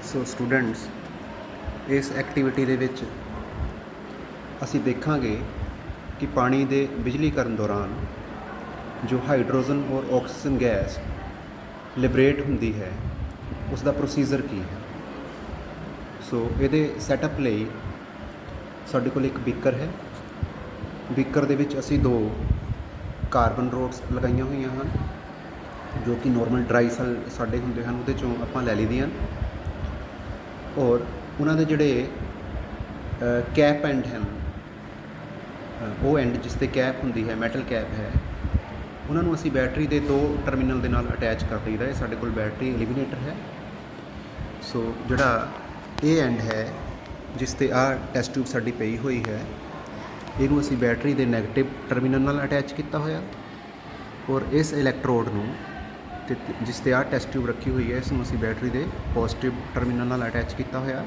So students, ਇਸ activity ਦੇ ਵਿੱਚ ਅਸੀਂ ਦੇਖਾਂਗੇ ਕਿ ਪਾਣੀ ਦੇ ਬਿਜਲੀਕਰਨ ਦੌਰਾਨ ਜੋ ਹਾਈਡਰੋਜਨ ਔਰ ਆਕਸੀਜਨ ਗੈਸ ਲਿਬਰੇਟ ਹੁੰਦੀ ਹੈ ਉਸ ਦਾ ਪ੍ਰੋਸੀਜਰ ਕੀ ਹੈ। ਸੋ ਇਹਦੇ ਸੈਟਅਪ ਲਈ ਸਾਡੇ ਕੋਲ ਇੱਕ ਬੀਕਰ ਹੈ। ਬੀਕਰ ਦੇ ਵਿੱਚ ਅਸੀਂ 2 ਕਾਰਬਨ ਰੋਡਸ ਲਗਾਈਆਂ ਹੋਈਆਂ ਹਨ ਜੋ ਕਿ ਨੋਰਮਲ ਡਰਾਈ ਸੈਲ ਸਾਡੇ ਹੁੰਦੇ ਹਨ, ਉਹਦੇ 'ਚੋਂ ਆਪਾਂ ਲੈ ਲਈ ਦੀਆਂ ਔਰ ਉਹਨਾਂ ਦੇ ਜਿਹੜੇ ਕੈਪ ਐਂਡ ਹਨ, ਉਹ ਐਂਡ ਜਿਸ 'ਤੇ ਕੈਪ ਹੁੰਦੀ ਹੈ, ਮੈਟਲ ਕੈਪ ਹੈ, ਉਹਨਾਂ ਨੂੰ ਅਸੀਂ ਬੈਟਰੀ ਦੇ 2 ਟਰਮੀਨਲ ਦੇ ਨਾਲ ਅਟੈਚ ਕਰ ਦਈਦਾ ਹੈ। ਸਾਡੇ ਕੋਲ ਬੈਟਰੀ ਐਲੀਮੀਨੇਟਰ ਹੈ। ਸੋ ਜਿਹੜਾ ਇਹ ਐਂਡ ਹੈ ਜਿਸ 'ਤੇ ਆਹ ਟੈਸਟ ਟਿਊਬ ਸਾਡੀ ਪਈ ਹੋਈ ਹੈ, ਇਹਨੂੰ ਅਸੀਂ ਬੈਟਰੀ ਦੇ ਨੈਗੇਟਿਵ ਟਰਮੀਨਲ ਨਾਲ ਅਟੈਚ ਕੀਤਾ ਹੋਇਆ ਔਰ ਇਸ ਇਲੈਕਟ੍ਰੋਡ ਨੂੰ ਤੇ ਜਿਸ 'ਤੇ ਆਹ ਟੈਸਟ ਟਿਊਬ ਰੱਖੀ ਹੋਈ ਹੈ, ਇਸ ਨੂੰ ਅਸੀਂ ਬੈਟਰੀ ਦੇ ਪੋਜ਼ੀਟਿਵ ਟਰਮੀਨਲ ਨਾਲ ਅਟੈਚ ਕੀਤਾ ਹੋਇਆ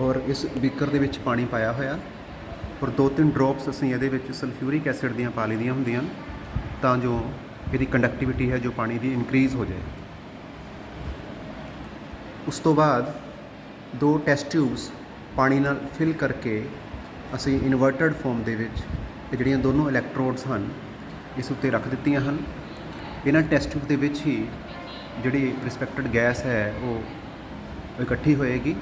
ਔਰ ਇਸ ਬੀਕਰ ਦੇ ਵਿੱਚ ਪਾਣੀ ਪਾਇਆ ਹੋਇਆ ਔਰ 2-3 ਡ੍ਰੌਪਸ ਅਸੀਂ ਇਹਦੇ ਵਿੱਚ ਸਲਫਿਊਰਿਕ ਐਸਿਡ ਦੀਆਂ ਪਾ ਲਈ ਦੀਆਂ ਹੁੰਦੀਆਂ ਤਾਂ ਜੋ ਇਹਦੀ ਕੰਡਕਟਿਵਿਟੀ ਹੈ ਜੋ ਪਾਣੀ ਦੀ ਇਨਕਰੀਜ਼ ਹੋ ਜਾਏ। ਉਸ ਤੋਂ ਬਾਅਦ 2 ਟੈਸਟ ਟਿਊਬਸ ਪਾਣੀ ਨਾਲ ਫਿਲ ਕਰਕੇ ਅਸੀਂ ਇਨਵਰਟਡ ਫੋਮ ਦੇ ਵਿੱਚ ਇਹ ਜਿਹੜੀਆਂ ਦੋਨੋਂ ਇਲੈਕਟ੍ਰੋਡਸ ਹਨ ਇਸ ਉੱਤੇ ਰੱਖ ਦਿੱਤੀਆਂ ਹਨ। ਇਹਨਾਂ ਟੈਸਟ ਟਿਊਬ ਦੇ ਵਿੱਚ ਹੀ ਜਿਹੜੀ ਰਿਸਪੈਕਟਡ ਗੈਸ ਹੈ ਉਹ ਇਕੱਠੀ ਹੋਏਗੀ।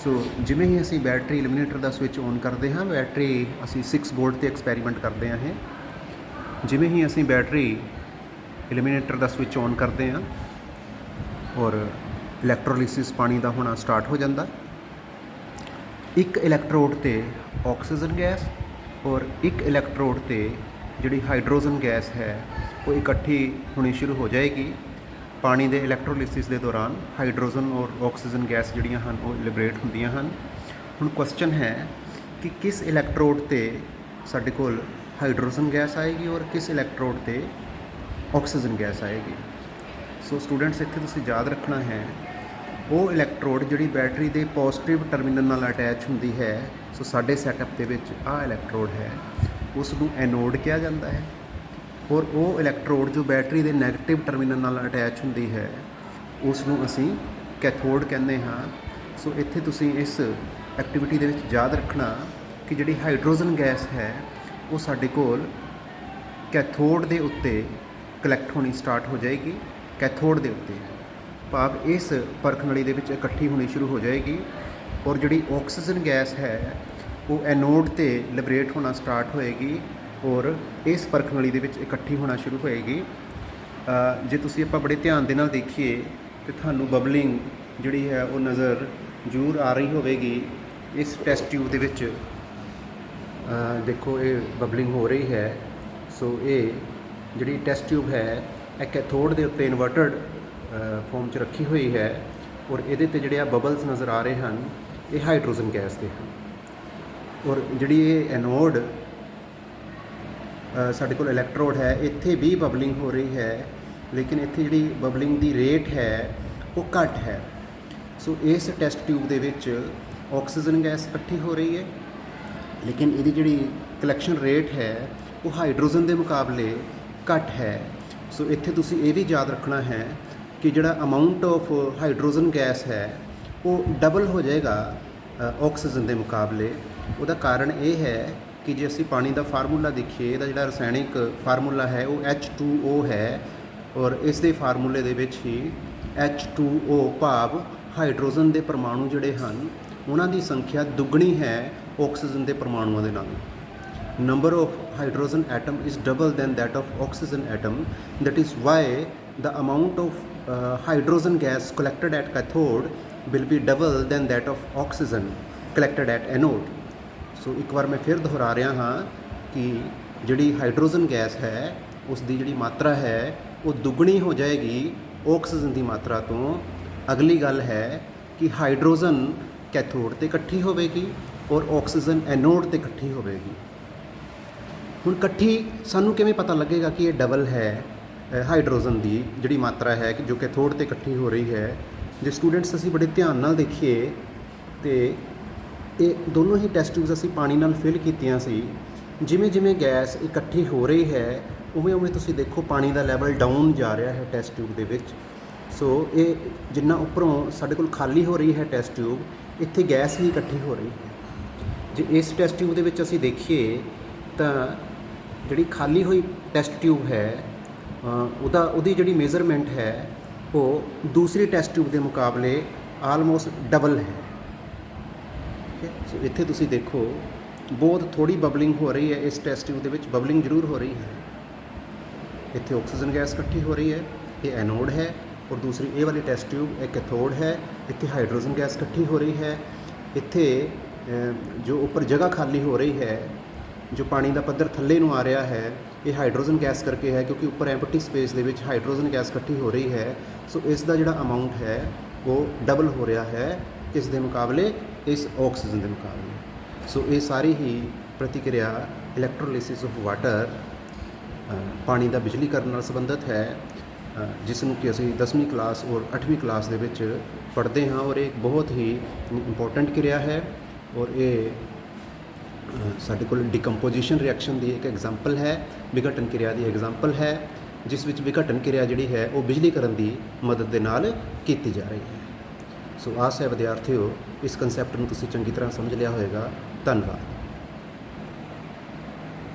ਸੋ ਜਿਵੇਂ ਹੀ ਅਸੀਂ battery eliminator the switch on ਕਰਦੇ ਹਾਂ, ਬੈਟਰੀ ਅਸੀਂ 6 ਵੋਲਟ 'ਤੇ ਐਕਸਪੈਰੀਮੈਂਟ ਕਰਦੇ ਹਾਂ। ਇਹ ਜਿਵੇਂ ਹੀ ਅਸੀਂ battery eliminator the switch on ਕਰਦੇ ਹਾਂ ਔਰ ਇਲੈਕਟ੍ਰੋਲਿਸਿਸ ਪਾਣੀ ਦਾ ਹੋਣਾ ਸਟਾਰਟ ਹੋ ਜਾਂਦਾ। ਇੱਕ ਇਲੈਕਟ੍ਰੋਡ 'ਤੇ ਆਕਸੀਜਨ ਗੈਸ ਔਰ ਇੱਕ ਇਲੈਕਟ੍ਰੋਡ 'ਤੇ ਜਿਹੜੀ ਹਾਈਡਰੋਜਨ ਗੈਸ ਹੈ ਉਹ ਇਕੱਠੀ ਹੋਣੀ ਸ਼ੁਰੂ ਹੋ ਜਾਏਗੀ। ਪਾਣੀ ਦੇ ਇਲੈਕਟ੍ਰੋਲਿਸਿਸ ਦੇ ਦੌਰਾਨ ਹਾਈਡਰੋਜਨ ਔਰ ਆਕਸੀਜਨ ਗੈਸ ਜਿਹੜੀਆਂ ਹਨ ਉਹ ਲਿਬਰੇਟ ਹੁੰਦੀਆਂ ਹਨ। ਹੁਣ ਕੁਐਸਚਨ ਹੈ ਕਿ ਕਿਸ ਇਲੈਕਟ੍ਰੋਡ 'ਤੇ ਸਾਡੇ ਕੋਲ ਹਾਈਡਰੋਜਨ ਗੈਸ ਆਏਗੀ ਔਰ ਕਿਸ ਇਲੈਕਟ੍ਰੋਡ 'ਤੇ ਆਕਸੀਜਨ ਗੈਸ ਆਏਗੀ। ਸੋ ਸਟੂਡੈਂਟਸ, ਇੱਥੇ ਤੁਸੀਂ ਯਾਦ ਰੱਖਣਾ ਹੈ ਉਹ ਇਲੈਕਟ੍ਰੋਡ ਜਿਹੜੀ ਬੈਟਰੀ ਦੇ ਪੋਜ਼ੀਟਿਵ ਟਰਮੀਨਲ ਨਾਲ ਅਟੈਚ ਹੁੰਦੀ ਹੈ। ਸੋ ਸਾਡੇ ਸੈਟਅਪ ਦੇ ਵਿੱਚ ਆਹ ਇਲੈਕਟ੍ਰੋਡ ਹੈ, ਉਸ ਨੂੰ ਐਨੋਡ ਕਿਹਾ ਜਾਂਦਾ ਹੈ ਔਰ ਉਹ ਇਲੈਕਟ੍ਰੋਡ ਜੋ ਬੈਟਰੀ ਦੇ ਨੈਗੇਟਿਵ ਟਰਮੀਨਲ ਨਾਲ ਅਟੈਚ ਹੁੰਦੀ ਹੈ ਉਸ ਨੂੰ ਅਸੀਂ ਕੈਥੋਡ ਕਹਿੰਦੇ ਹਾਂ। ਸੋ ਇੱਥੇ ਤੁਸੀਂ ਇਸ ਐਕਟੀਵਿਟੀ ਦੇ ਵਿੱਚ ਯਾਦ ਰੱਖਣਾ ਕਿ ਜਿਹੜੀ ਹਾਈਡਰੋਜਨ ਗੈਸ ਹੈ ਉਹ ਸਾਡੇ ਕੋਲ ਕੈਥੋਡ ਦੇ ਉੱਤੇ ਕਲੈਕਟ ਹੋਣੀ ਸਟਾਰਟ ਹੋ ਜਾਏਗੀ। ਕੈਥੋਡ ਦੇ ਉੱਤੇ ਭਾਵ ਇਸ ਪਰਖ ਨਲੀ ਦੇ ਵਿੱਚ ਇਕੱਠੀ ਹੋਣੀ ਸ਼ੁਰੂ ਹੋ ਜਾਏਗੀ ਔਰ ਜਿਹੜੀ ਆਕਸੀਜਨ ਗੈਸ ਹੈ ਉਹ ਐਨੋਡ 'ਤੇ ਲਿਬਰੇਟ ਹੋਣਾ ਸਟਾਰਟ ਹੋਏਗੀ ਔਰ ਇਸ ਪਰਖ ਨਲੀ ਦੇ ਵਿੱਚ ਇਕੱਠੀ ਹੋਣਾ ਸ਼ੁਰੂ ਹੋਏਗੀ। ਜੇ ਤੁਸੀਂ ਆਪਾਂ ਬੜੇ ਧਿਆਨ ਦੇ ਨਾਲ ਦੇਖੀਏ ਤਾਂ ਤੁਹਾਨੂੰ ਬਬਲਿੰਗ ਜਿਹੜੀ ਹੈ ਉਹ ਨਜ਼ਰ ਜ਼ਰੂਰ ਆ ਰਹੀ ਹੋਵੇਗੀ। ਇਸ ਟੈਸਟ ਟਿਊਬ ਦੇ ਵਿੱਚ ਦੇਖੋ ਇਹ ਬਬਲਿੰਗ ਹੋ ਰਹੀ ਹੈ। ਸੋ ਇਹ ਜਿਹੜੀ ਟੈਸਟ ਟਿਊਬ ਹੈ ਇਹ ਕੈਥੋਡ ਦੇ ਉੱਤੇ ਇਨਵਰਟਡ ਫੋਮ 'ਚ ਰੱਖੀ ਹੋਈ ਹੈ ਔਰ ਇਹਦੇ 'ਤੇ ਜਿਹੜੇ ਆ ਬਬਲਸ ਨਜ਼ਰ ਆ ਰਹੇ ਹਨ ਇਹ ਹਾਈਡਰੋਜਨ ਗੈਸ ਦੇ ਹਨ ਔਰ ਜਿਹੜੀ ਇਹ ਐਨੋਡ ਸਾਡੇ ਕੋਲ ਇਲੈਕਟ੍ਰੋਡ ਹੈ, ਇੱਥੇ ਵੀ ਬਬਲਿੰਗ ਹੋ ਰਹੀ ਹੈ ਲੇਕਿਨ ਇੱਥੇ ਜਿਹੜੀ ਬਬਲਿੰਗ ਦੀ ਰੇਟ ਹੈ ਉਹ ਘੱਟ ਹੈ। ਸੋ ਇਸ ਟੈਸਟ ਟਿਊਬ ਦੇ ਵਿੱਚ ਆਕਸੀਜਨ ਗੈਸ ਇਕੱਠੀ ਹੋ ਰਹੀ ਹੈ ਲੇਕਿਨ ਇਹਦੀ ਜਿਹੜੀ ਕਲੈਕਸ਼ਨ ਰੇਟ ਹੈ ਉਹ ਹਾਈਡਰੋਜਨ ਦੇ ਮੁਕਾਬਲੇ ਘੱਟ ਹੈ। ਸੋ ਇੱਥੇ ਤੁਸੀਂ ਇਹ ਵੀ ਯਾਦ ਰੱਖਣਾ ਹੈ ਕਿ ਜਿਹੜਾ ਅਮਾਊਂਟ ਆਫ ਹਾਈਡਰੋਜਨ ਗੈਸ ਹੈ ਉਹ ਡਬਲ ਹੋ ਜਾਏਗਾ ਆਕਸੀਜਨ ਦੇ ਮੁਕਾਬਲੇ। ਉਹਦਾ ਕਾਰਨ ਇਹ ਹੈ ਕਿ ਜੇ ਅਸੀਂ ਪਾਣੀ ਦਾ ਫਾਰਮੂਲਾ ਦੇਖੀਏ, ਇਹਦਾ ਜਿਹੜਾ ਰਸਾਇਣਿਕ ਫਾਰਮੂਲਾ ਹੈ ਉਹ H2O ਹੈ ਔਰ ਇਸ ਦੇ ਫਾਰਮੂਲੇ ਦੇ ਵਿੱਚ ਹੀ H2O ਭਾਵ ਹਾਈਡਰੋਜਨ ਦੇ ਪਰਮਾਣੂ ਜਿਹੜੇ ਹਨ ਉਹਨਾਂ ਦੀ ਸੰਖਿਆ ਦੁੱਗਣੀ ਹੈ ਆਕਸੀਜਨ ਦੇ ਪਰਮਾਣੂਆਂ ਦੇ ਨਾਲੋਂ। Number of hydrogen atom is double than that of oxygen atom. That is why the amount of hydrogen gas collected at cathode will be double than that of oxygen collected at anode. ਸੋ ਇੱਕ ਵਾਰ ਮੈਂ ਫਿਰ ਦੁਹਰਾ ਰਿਹਾ ਹਾਂ ਕਿ ਜਿਹੜੀ hydrogen gas ਹੈ ਉਸ ਦੀ ਜਿਹੜੀ ਮਾਤਰਾ ਹੈ ਉਹ ਦੁੱਗਣੀ ਹੋ ਜਾਏਗੀ ਆਕਸੀਜਨ ਦੀ ਮਾਤਰਾ ਤੋਂ। ਅਗਲੀ ਗੱਲ ਹੈ ਕਿ ਹਾਈਡਰੋਜਨ ਕੈਥੋਡ 'ਤੇ ਇਕੱਠੀ ਹੋਵੇਗੀ ਔਰ ਆਕਸੀਜਨ ਐਨੋਡ 'ਤੇ ਇਕੱਠੀ ਹੋਵੇਗੀ। ਹੁਣ ਇਕੱਠੀ ਸਾਨੂੰ ਕਿਵੇਂ ਪਤਾ ਲੱਗੇਗਾ ਕਿ ਇਹ ਡਬਲ ਹੈ ਹਾਈਡਰੋਜਨ ਦੀ ਜਿਹੜੀ ਮਾਤਰਾ ਹੈ ਕਿ ਜੋ ਕੈਥੋਡ 'ਤੇ ਇਕੱਠੀ ਹੋ ਰਹੀ ਹੈ। ਜੇ ਸਟੂਡੈਂਟਸ ਅਸੀਂ ਬੜੇ ਧਿਆਨ ਨਾਲ ਦੇਖੀਏ ਤੇ ਇਹ ਦੋਨੋਂ ਹੀ ਟੈਸਟ ਟਿਊਬਸ ਅਸੀਂ ਪਾਣੀ ਨਾਲ ਫਿਲ ਕੀਤੀਆਂ ਸੀ। ਜਿਵੇਂ ਜਿਵੇਂ ਗੈਸ ਇਕੱਠੀ ਹੋ ਰਹੀ ਹੈ ਉਵੇਂ ਉਵੇਂ ਤੁਸੀਂ ਦੇਖੋ ਪਾਣੀ ਦਾ ਲੈਵਲ ਡਾਊਨ ਜਾ ਰਿਹਾ ਹੈ ਟੈਸਟ ਟਿਊਬ ਦੇ ਵਿੱਚ ਸੋ ਇਹ ਜਿੰਨਾ ਉੱਪਰੋਂ ਸਾਡੇ ਕੋਲ ਖਾਲੀ ਹੋ ਰਹੀ ਹੈ ਟੈਸਟ ਟਿਊਬ, ਇੱਥੇ ਗੈਸ ਹੀ ਇਕੱਠੀ ਹੋ ਰਹੀ ਹੈ। ਜੇ ਇਸ ਟੈਸਟ ਟਿਊਬ ਦੇ ਵਿੱਚ ਅਸੀਂ ਦੇਖੀਏ ਤਾਂ ਜਿਹੜੀ ਖਾਲੀ ਹੋਈ ਟੈਸਟ ਟਿਊਬ ਹੈ ਉਹਦੀ ਜਿਹੜੀ ਮੇਜ਼ਰਮੈਂਟ ਹੈ ਉਹ ਦੂਸਰੀ ਟੈਸਟ ਟਿਊਬ ਦੇ ਮੁਕਾਬਲੇ ਆਲਮੋਸਟ ਡਬਲ ਹੈ। ਠੀਕ ਹੈ, ਸੋ ਇੱਥੇ ਤੁਸੀਂ ਦੇਖੋ ਬਹੁਤ ਥੋੜੀ ਬਬਲਿੰਗ ਹੋ ਰਹੀ ਹੈ। ਇਸ ਟੈਸਟ ਟਿਊਬ ਦੇ ਵਿੱਚ ਬਬਲਿੰਗ ਜ਼ਰੂਰ ਹੋ ਰਹੀ ਹੈ। ਇੱਥੇ ਆਕਸੀਜਨ ਗੈਸ ਇਕੱਠੀ ਹੋ ਰਹੀ ਹੈ, ਇਹ ਐਨੋਡ ਹੈ, ਔਰ ਦੂਸਰੀ ਇਹ ਵਾਲੀ ਟੈਸਟ ਟਿਊਬ ਇਹ ਕੈਥੋਡ ਹੈ। ਇੱਥੇ ਹਾਈਡਰੋਜਨ ਗੈਸ ਇਕੱਠੀ ਹੋ ਰਹੀ ਹੈ। ਇੱਥੇ ਜੋ ਉੱਪਰ ਜਗ੍ਹਾ ਖਾਲੀ ਹੋ ਰਹੀ ਹੈ, ਜੋ ਪਾਣੀ ਦਾ ਪੱਧਰ ਥੱਲੇ ਨੂੰ ਆ ਰਿਹਾ ਹੈ, ਇਹ ਹਾਈਡਰੋਜਨ ਗੈਸ ਕਰਕੇ ਹੈ, ਕਿਉਂਕਿ ਉੱਪਰ ਐਂਪਟੀ ਸਪੇਸ ਦੇ ਵਿੱਚ ਹਾਈਡਰੋਜਨ ਗੈਸ ਇਕੱਠੀ ਹੋ ਰਹੀ ਹੈ। ਸੋ ਇਸ ਦਾ ਜਿਹੜਾ ਅਮਾਊਂਟ ਹੈ ਉਹ ਡਬਲ ਹੋ ਰਿਹਾ ਹੈ ਕਿਸ ਦੇ ਮੁਕਾਬਲੇ, ਇਸ ਆਕਸੀਜਨ ਦੇ ਮੁਕਾਬਲੇ। ਸੋ ਇਹ ਸਾਰੀ ਹੀ ਪ੍ਰਤੀਕਿਰਿਆ ਇਲੈਕਟ੍ਰੋਲਿਸਿਸ ਆਫ ਵਾਟਰ ਪਾਣੀ ਦਾ ਬਿਜਲੀਕਰਨ ਨਾਲ ਸੰਬੰਧਿਤ ਹੈ, ਜਿਸ ਨੂੰ ਕਿ ਅਸੀਂ 10ਵੀਂ ਕਲਾਸ ਔਰ 8ਵੀਂ ਕਲਾਸ ਦੇ ਵਿੱਚ ਪੜ੍ਹਦੇ ਹਾਂ। ਔਰ ਇਹ ਇੱਕ ਬਹੁਤ ਹੀ ਇੰਪੋਰਟੈਂਟ ਕਿਰਿਆ ਹੈ, ਔਰ ਇਹ ਸਾਡੇ ਕੋਲ ਡਿਕੰਪੋਜੀਸ਼ਨ ਰਿਐਕਸ਼ਨ ਦੀ ਇੱਕ ਐਗਜ਼ਾਮਪਲ ਹੈ, ਵਿਘਟਨ ਕਿਰਿਆ ਦੀ ਐਗਜ਼ਾਮਪਲ ਹੈ, ਜਿਸ ਵਿੱਚ ਵਿਘਟਨ ਕਿਰਿਆ ਜਿਹੜੀ ਹੈ ਉਹ ਬਿਜਲੀਕਰਨ ਦੀ ਮਦਦ ਦੇ ਨਾਲ ਕੀਤੀ ਜਾ ਰਹੀ ਹੈ। ਸੋ ਆਸ ਹੈ ਵਿਦਿਆਰਥੀਓ ਇਸ ਕਨਸੈਪਟ ਨੂੰ ਤੁਸੀਂ ਚੰਗੀ ਤਰ੍ਹਾਂ ਸਮਝ ਲਿਆ ਹੋਵੇਗਾ। ਧੰਨਵਾਦ।